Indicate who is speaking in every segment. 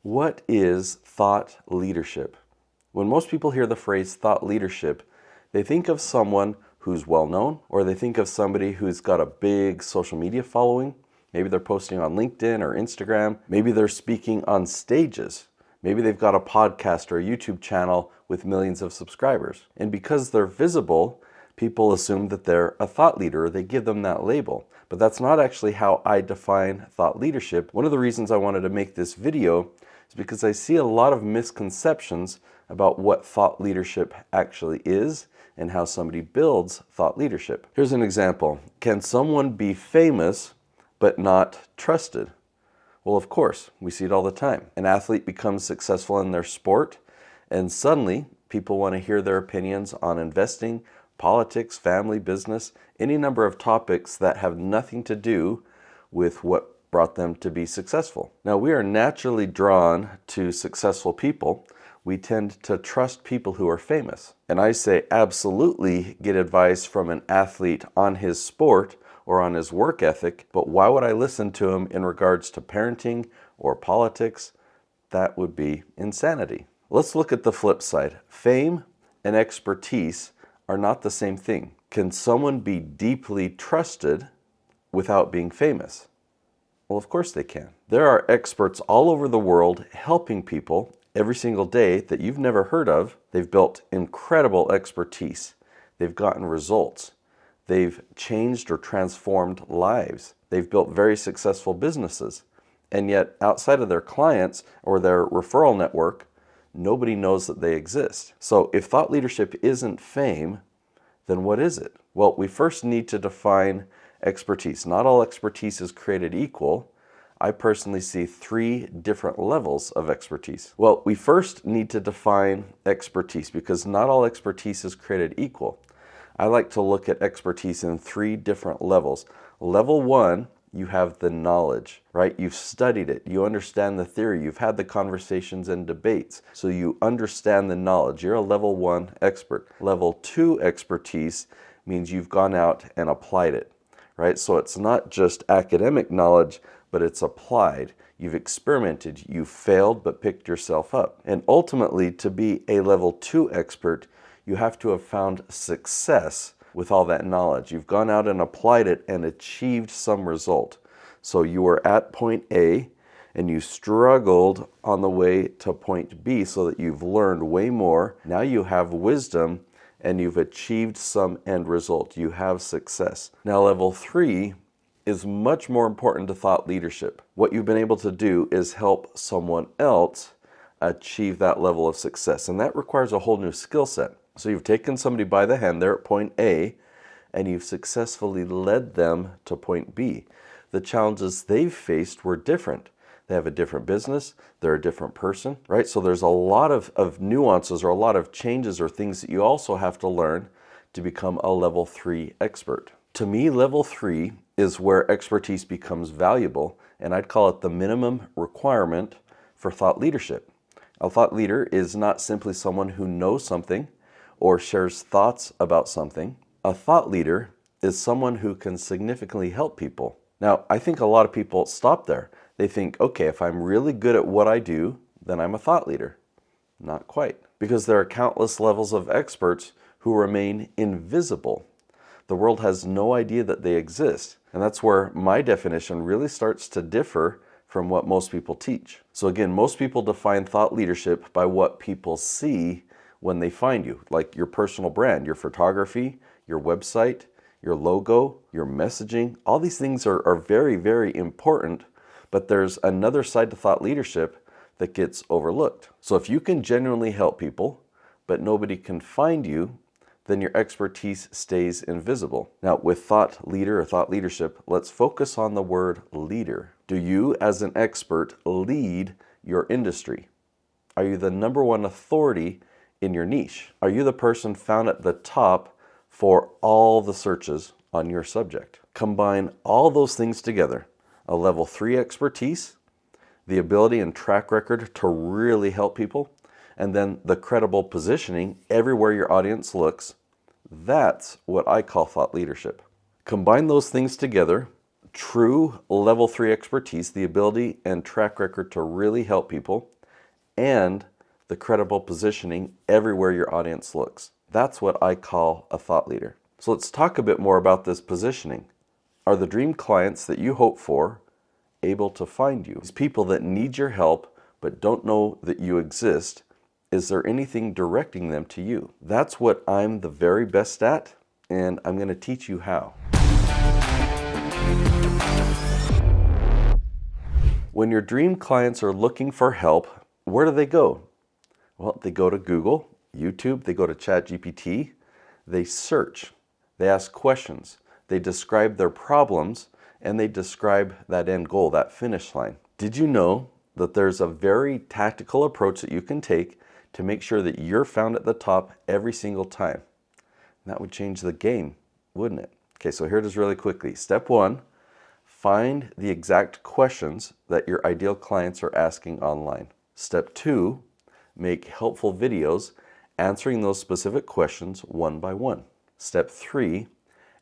Speaker 1: What is thought leadership? When most people hear the phrase thought leadership, they think of someone who's well known, or they think of somebody who's got a big social media following. Maybe they're posting on LinkedIn or Instagram. Maybe they're speaking on stages. Maybe they've got a podcast or a YouTube channel with millions of subscribers. And because they're visible, people assume that they're a thought leader, or they give them that label. But that's not actually how I define thought leadership. One of the reasons I wanted to make this video is because I see a lot of misconceptions about what thought leadership actually is and how somebody builds thought leadership. Here's an example. Can someone be famous but not trusted? Well, of course, we see it all the time. An athlete becomes successful in their sport, and suddenly people want to hear their opinions on investing, politics, family, business, any number of topics that have nothing to do with what brought them to be successful. Now, we are naturally drawn to successful people. We tend to trust people who are famous. And I say absolutely get advice from an athlete on his sport or on his work ethic, but why would I listen to him in regards to parenting or politics? That would be insanity. Let's look at the flip side. Fame and expertise are not the same thing. Can someone be deeply trusted without being famous? Well, of course they can. There are experts all over the world helping people every single day that you've never heard of. They've built incredible expertise. They've gotten results. They've changed or transformed lives. They've built very successful businesses. And yet, outside of their clients or their referral network, nobody knows that they exist. So if thought leadership isn't fame, then what is it? Well, we first need to define expertise. Not all expertise is created equal. I personally see 3 different levels of expertise. Well, we first need to define expertise because not all expertise is created equal. I like to look at expertise in 3 different levels. Level 1, you have the knowledge, right? You've studied it. You understand the theory. You've had the conversations and debates. So you understand the knowledge. You're a level 1 expert. Level 2 expertise means you've gone out and applied it, right? So it's not just academic knowledge, but it's applied. You've experimented. You've failed, but picked yourself up. And ultimately, to be a level 2 expert, you have to have found success with all that knowledge. You've gone out and applied it and achieved some result. So you were at point A and you struggled on the way to point B so that you've learned way more. Now you have wisdom and you've achieved some end result. You have success. Now level 3 is much more important to thought leadership. What you've been able to do is help someone else achieve that level of success. And that requires a whole new skill set. So you've taken somebody by the hand there at point A, and you've successfully led them to point B. The challenges they've faced were different. They have a different business, they're a different person, right? So there's a lot of nuances or a lot of changes or things that you also have to learn to become a level 3 expert. To me, level 3 is where expertise becomes valuable, and I'd call it the minimum requirement for thought leadership. A thought leader is not simply someone who knows something or shares thoughts about something. A thought leader is someone who can significantly help people. Now, I think a lot of people stop there. They think, okay, if I'm really good at what I do, then I'm a thought leader. Not quite, because there are countless levels of experts who remain invisible. The world has no idea that they exist. And that's where my definition really starts to differ from what most people teach. So again, most people define thought leadership by what people see when they find you, like your personal brand, your photography, your website, your logo, your messaging. All these things are very, very important, but there's another side to thought leadership that gets overlooked. So if you can genuinely help people, but nobody can find you, then your expertise stays invisible. Now, with thought leader or thought leadership, let's focus on the word leader. Do you, as an expert, lead your industry? Are you the number 1 authority in your niche? Are you the person found at the top for all the searches on your subject? Combine all those things together, a level 3 expertise, the ability and track record to really help people, and then the credible positioning everywhere your audience looks. That's what I call thought leadership. Combine those things together true level 3 expertise, the ability and track record to really help people, and the credible positioning everywhere your audience looks. That's what I call a thought leader. So let's talk a bit more about this positioning. Are the dream clients that you hope for able to find you? These people that need your help but don't know that you exist, is there anything directing them to you? That's what I'm the very best at, and I'm going to teach you how. When your dream clients are looking for help, where do they go? Well, they go to Google, YouTube, they go to ChatGPT, they search, they ask questions, they describe their problems, and they describe that end goal, that finish line. Did you know that there's a very tactical approach that you can take to make sure that you're found at the top every single time? That would change the game, wouldn't it? Okay, so here it is really quickly. Step 1, find the exact questions that your ideal clients are asking online. Step 2, make helpful videos answering those specific questions one by one. Step 3,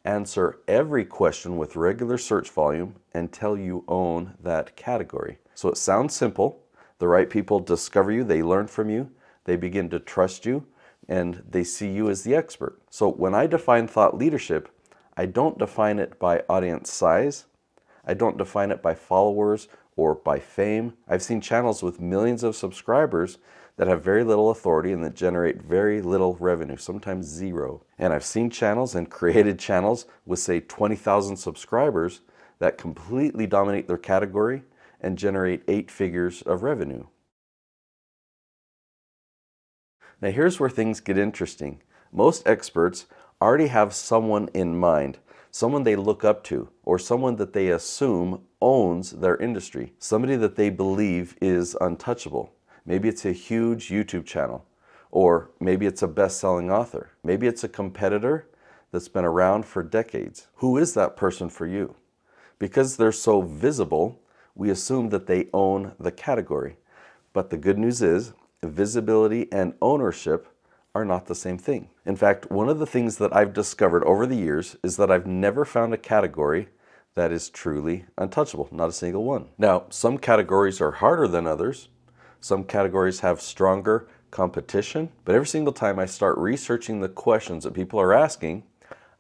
Speaker 1: answer every question with regular search volume until you own that category. So it sounds simple. The right people discover you, they learn from you, they begin to trust you, and they see you as the expert. So when I define thought leadership, I don't define it by audience size. I don't define it by followers or by fame. I've seen channels with millions of subscribers that have very little authority and that generate very little revenue, sometimes zero. And I've seen channels and created channels with, say, 20,000 subscribers that completely dominate their category and generate 8 figures of revenue. Now here's where things get interesting. Most experts already have someone in mind, someone they look up to, or someone that they assume owns their industry, somebody that they believe is untouchable. Maybe it's a huge YouTube channel, or maybe it's a best-selling author. Maybe it's a competitor that's been around for decades. Who is that person for you? Because they're so visible, we assume that they own the category. But the good news is, visibility and ownership are not the same thing. In fact, one of the things that I've discovered over the years is that I've never found a category that is truly untouchable, not a single one. Now, some categories are harder than others. Some categories have stronger competition, but every single time I start researching the questions that people are asking,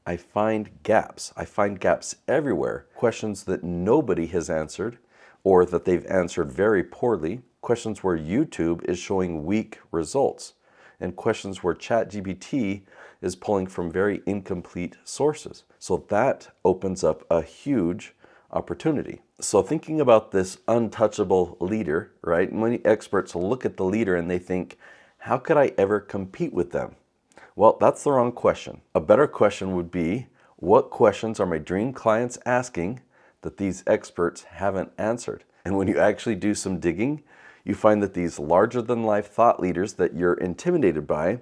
Speaker 1: I find gaps. I find gaps everywhere. Questions that nobody has answered, or that they've answered very poorly. Questions where YouTube is showing weak results, and questions where ChatGPT is pulling from very incomplete sources. So that opens up a huge opportunity. So thinking about this untouchable leader, right? Many experts look at the leader and they think, how could I ever compete with them? Well, that's the wrong question. A better question would be, what questions are my dream clients asking that these experts haven't answered? And when you actually do some digging, you find that these larger-than-life thought leaders that you're intimidated by,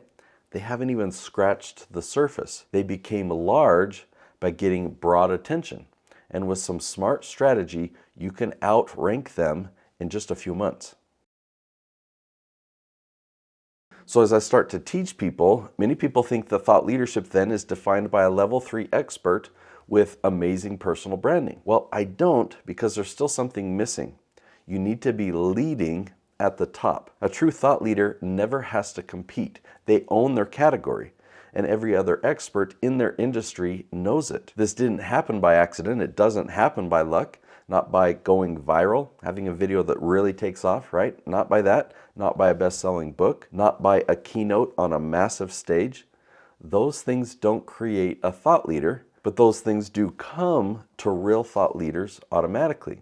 Speaker 1: they haven't even scratched the surface. They became large by getting broad attention. And with some smart strategy, you can outrank them in just a few months. So as I start to teach people, many people think that thought leadership then is defined by a level 3 expert with amazing personal branding. Well, I don't, because there's still something missing. You need to be leading at the top. A true thought leader never has to compete. They own their category, and every other expert in their industry knows it. This didn't happen by accident. It doesn't happen by luck, not by going viral, having a video that really takes off, right? Not by that, not by a best-selling book, not by a keynote on a massive stage. Those things don't create a thought leader, but those things do come to real thought leaders automatically.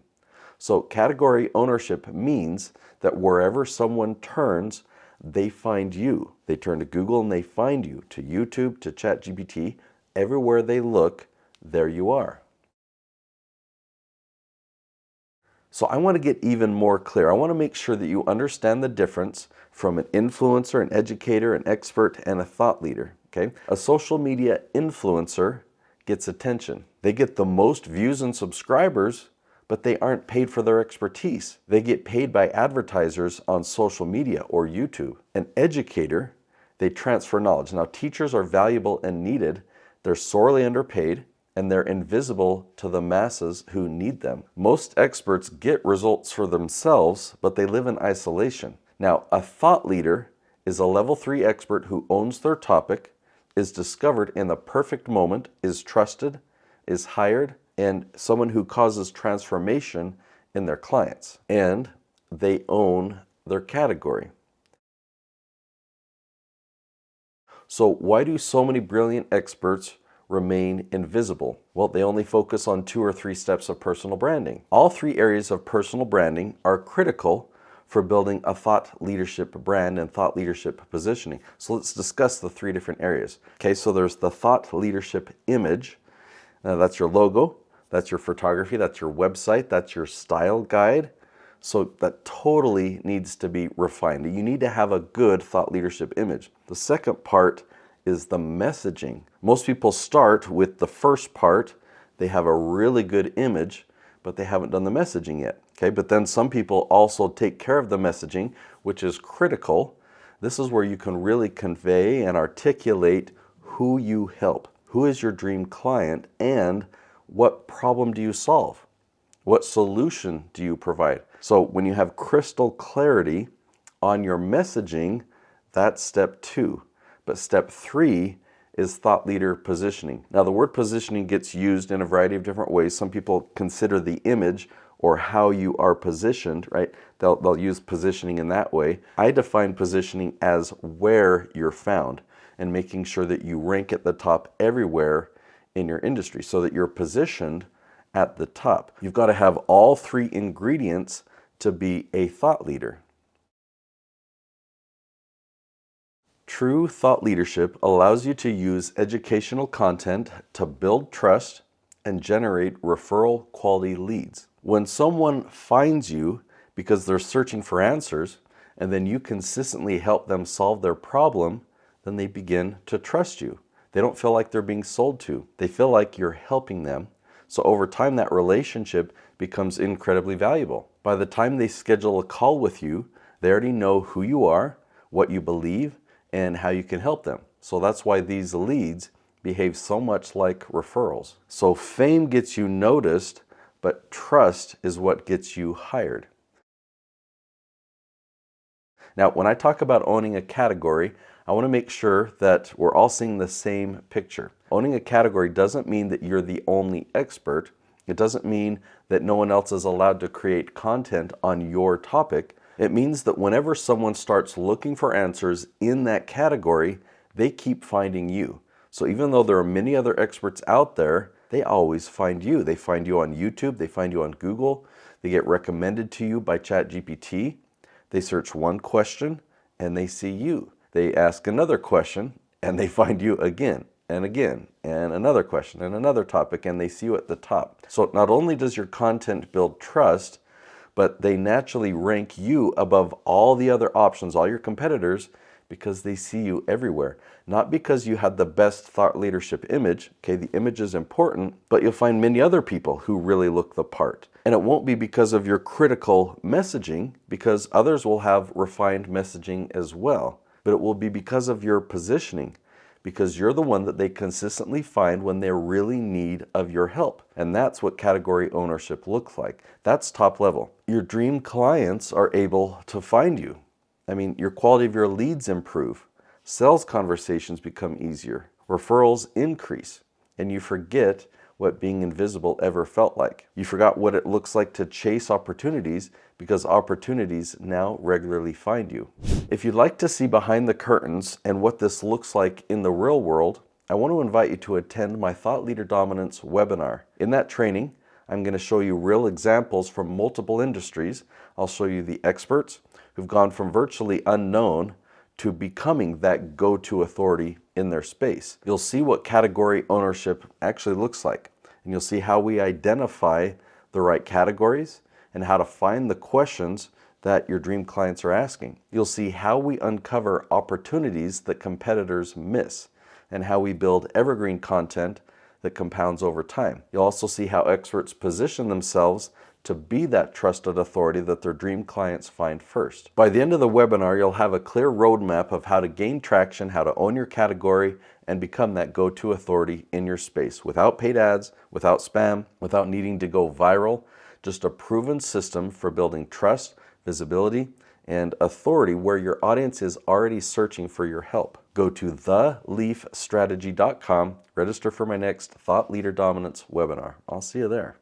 Speaker 1: So category ownership means that wherever someone turns, they find you. They turn to Google and they find you, to YouTube, to ChatGPT. Everywhere they look, there you are. So I want to get even more clear. I want to make sure that you understand the difference from an influencer, an educator, an expert, and a thought leader. Okay? A social media influencer gets attention. They get the most views and subscribers, but they aren't paid for their expertise. They get paid by advertisers on social media or YouTube. An educator, they transfer knowledge. Now, teachers are valuable and needed. They're sorely underpaid, and they're invisible to the masses who need them. Most experts get results for themselves, but they live in isolation. Now, a thought leader is a level 3 expert who owns their topic, is discovered in the perfect moment, is trusted, is hired, and someone who causes transformation in their clients. And they own their category. So why do so many brilliant experts remain invisible? Well, they only focus on 2 or 3 steps of personal branding. All 3 areas of personal branding are critical for building a thought leadership brand and thought leadership positioning. So let's discuss the 3 different areas. Okay, so there's the thought leadership image. Now that's your logo, that's your photography, that's your website, that's your style guide. So that totally needs to be refined. You need to have a good thought leadership image. The second part is the messaging. Most people start with the first part. They have a really good image, but they haven't done the messaging yet. Okay, but then some people also take care of the messaging, which is critical. This is where you can really convey and articulate who you help, who is your dream client, and what problem do you solve? What solution do you provide? So when you have crystal clarity on your messaging, that's step 2. But step 3 is thought leader positioning. Now the word positioning gets used in a variety of different ways. Some people consider the image or how you are positioned, right? They'll use positioning in that way. I define positioning as where you're found and making sure that you rank at the top everywhere in your industry so that you're positioned at the top. You've got to have all 3 ingredients to be a thought leader. True thought leadership allows you to use educational content to build trust and generate referral quality leads. When someone finds you because they're searching for answers, and then you consistently help them solve their problem, then they begin to trust you. They don't feel like they're being sold to. They feel like you're helping them. So over time, that relationship becomes incredibly valuable. By the time they schedule a call with you, they already know who you are, what you believe, and how you can help them. So that's why these leads behave so much like referrals. So fame gets you noticed, but trust is what gets you hired. Now, when I talk about owning a category, I want to make sure that we're all seeing the same picture. Owning a category doesn't mean that you're the only expert. It doesn't mean that no one else is allowed to create content on your topic. It means that whenever someone starts looking for answers in that category, they keep finding you. So even though there are many other experts out there, they always find you. They find you on YouTube, they find you on Google, they get recommended to you by ChatGPT. They search one question and they see you. They ask another question and they find you again and again, and another question and another topic, and they see you at the top. So not only does your content build trust, but they naturally rank you above all the other options, all your competitors, because they see you everywhere. Not because you had the best thought leadership image. Okay, the image is important, but you'll find many other people who really look the part. And it won't be because of your critical messaging, because others will have refined messaging as well. But it will be because of your positioning, because you're the one that they consistently find when they really need of your help. And that's what category ownership looks like. That's top level. Your dream clients are able to find you. I mean, your quality of your leads improve. Sales conversations become easier. Referrals increase. And you forget what being invisible ever felt like. You forgot what it looks like to chase opportunities because opportunities now regularly find you. If you'd like to see behind the curtains and what this looks like in the real world, I want to invite you to attend my Thought Leader Dominance webinar. In that training, I'm going to show you real examples from multiple industries. I'll show you the experts who've gone from virtually unknown to becoming that go-to authority in their space. You'll see what category ownership actually looks like, and you'll see how we identify the right categories and how to find the questions that your dream clients are asking. You'll see how we uncover opportunities that competitors miss and how we build evergreen content that compounds over time. You'll also see how experts position themselves to be that trusted authority that their dream clients find first. By the end of the webinar, you'll have a clear roadmap of how to gain traction, how to own your category, and become that go-to authority in your space without paid ads, without spam, without needing to go viral. Just a proven system for building trust, visibility, and authority where your audience is already searching for your help. Go to theleafstrategy.com, register for my next Thought Leader Dominance webinar. I'll see you there.